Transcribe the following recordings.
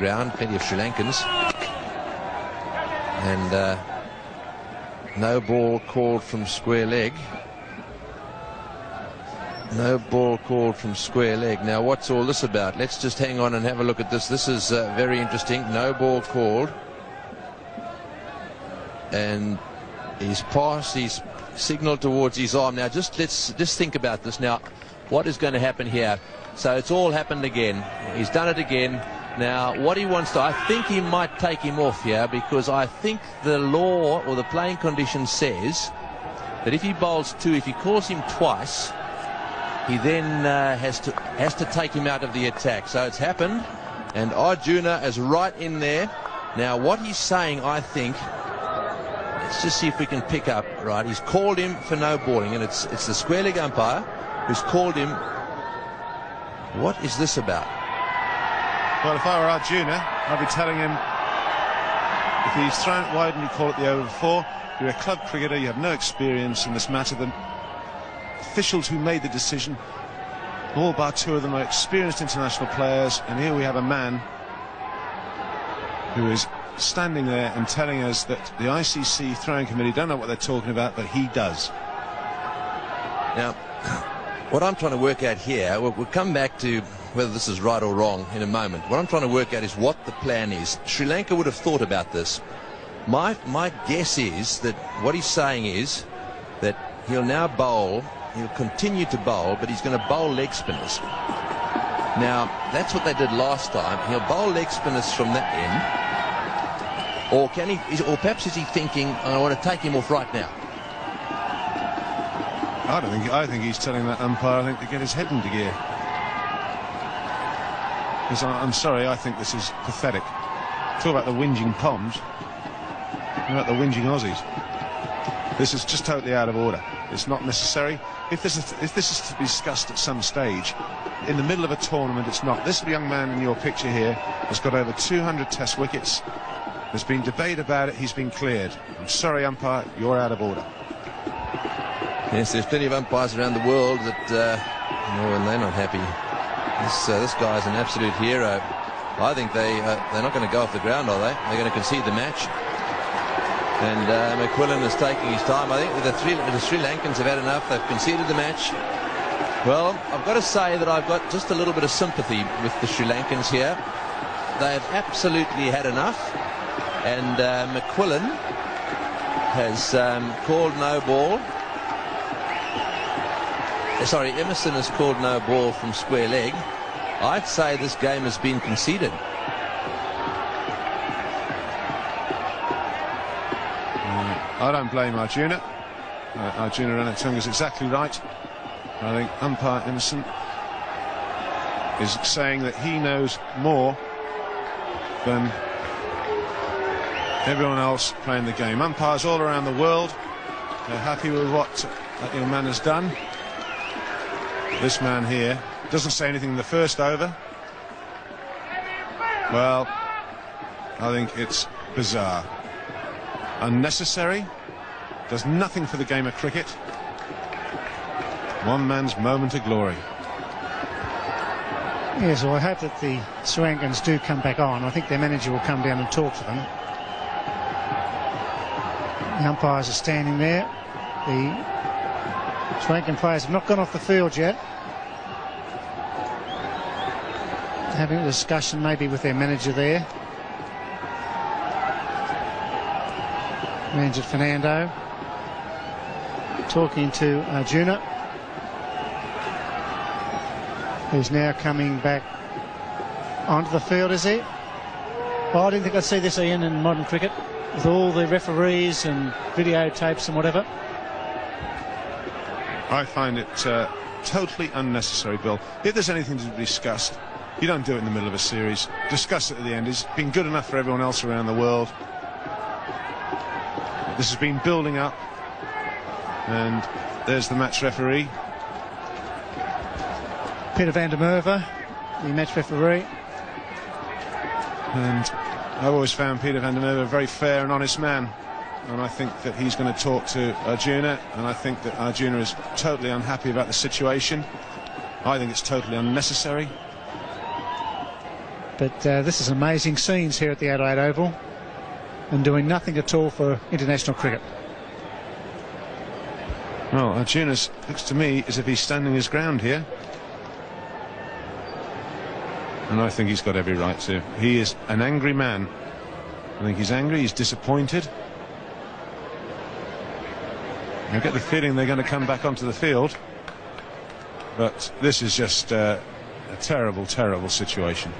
ground, plenty of Sri Lankans. And no ball called from square leg. No ball called from square leg. Now, what's all this about? Let's just hang on and have a look at this. This is very interesting. No ball called. And he's passed, he's signaled towards his arm. Now, let's think about this. Now, what is going to happen here? So it's all happened again. He's done it again. Now, what he wants to, I think he might take him off here, because I think the law or the playing condition says that if he bowls two, if he calls him twice, he then has to take him out of the attack. So it's happened, and Arjuna is right in there. Now, what he's saying, I think, let's just see if we can pick up. Right, he's called him for no balling, and it's the square leg umpire who's called him. What is this about? Well, if I were Arjuna, I'd be telling him, if he's thrown it wide and you call it the over 4, you're a club cricketer, you have no experience in this matter. The officials who made the decision, all bar 2 of them, are experienced international players, and here we have a man who is standing there and telling us that the ICC throwing committee don't know what they're talking about, but he does. Now, what I'm trying to work out here, we'll come back to whether this is right or wrong in a moment. What I'm trying to work out is what the plan is. Sri Lanka would have thought about this. My guess is that what he's saying is that he'll now bowl, he'll continue to bowl, but he's going to bowl leg spinners. Now, that's what they did last time. He'll bowl leg spinners from that end. Or can he, or perhaps is he thinking, I want to take him off right now? I think he's telling that umpire, I think, to get his head into gear. Because I'm sorry, I think this is pathetic. Talk about the whinging Poms. What about the whinging Aussies? This is just totally out of order. It's not necessary. If this is to be discussed at some stage, in the middle of a tournament, it's not. This young man in your picture here has got over 200 test wickets. There's been debate about it. He's been cleared. I'm sorry, umpire, you're out of order. Yes, there's plenty of umpires around the world that, and they're not happy. This guy's an absolute hero. I think they're not going to go off the ground, are they? They're going to concede the match. And McQuillan is taking his time. I think the Sri Lankans have had enough. They've conceded the match. Well, I've got to say that I've got just a little bit of sympathy with the Sri Lankans here. They've absolutely had enough. And McQuillan has called no ball. Sorry, Emerson has called no ball from square leg. I'd say this game has been conceded. I don't blame Arjuna. Arjuna Ranatunga is exactly right. I think umpire Emerson is saying that he knows more than everyone else playing the game. Umpires all around the world, they're happy with what that young man has done. This man here doesn't say anything in the first over. Well, I think it's bizarre. Unnecessary. Does nothing for the game of cricket. One man's moment of glory. Yes, well, I hope that the Sri Lankans do come back on. I think their manager will come down and talk to them. The umpires are standing there. The Sri Lankan players have not gone off the field yet. Having a discussion maybe with their manager there. Manager Fernando talking to Arjuna, who's now coming back onto the field, is he? Well, I didn't think I'd see this, Ian, in modern cricket, with all the referees and videotapes and whatever. I find it totally unnecessary, Bill. If there's anything to be discussed, you don't do it in the middle of a series. Discuss it at the end. It's been good enough for everyone else around the world. This has been building up. And there's the match referee. Peter van der Merwe, the match referee. And I've always found Peter van der Merwe a very fair and honest man. And I think that he's going to talk to Arjuna. And I think that Arjuna is totally unhappy about the situation. I think it's totally unnecessary. But this is amazing scenes here at the Adelaide Oval, and doing nothing at all for international cricket. Well, Arjunas looks to me as if he's standing his ground here. And I think he's got every right to. He is an angry man. I think he's angry, he's disappointed. I get the feeling they're going to come back onto the field. But this is just a terrible, terrible situation.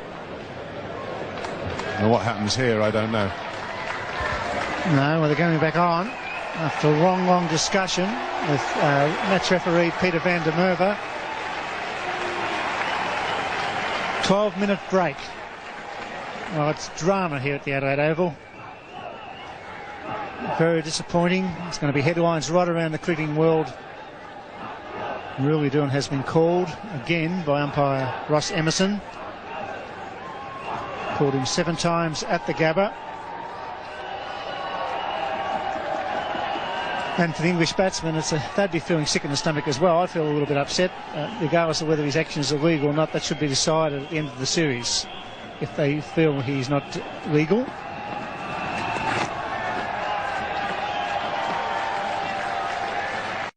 And what happens here, I don't know. No, well, they're going back on after a long discussion with match referee Peter van der Merwe. 12-minute break. Well, it's drama here at the Adelaide Oval. Very disappointing. It's going to be headlines right around the cricketing world. Really doing has been called again by umpire Ross Emerson. Called him 7 times at the Gabba. And for the English batsmen, they'd be feeling sick in the stomach as well. I feel a little bit upset, regardless of whether his actions are legal or not. That should be decided at the end of the series. If they feel he's not legal,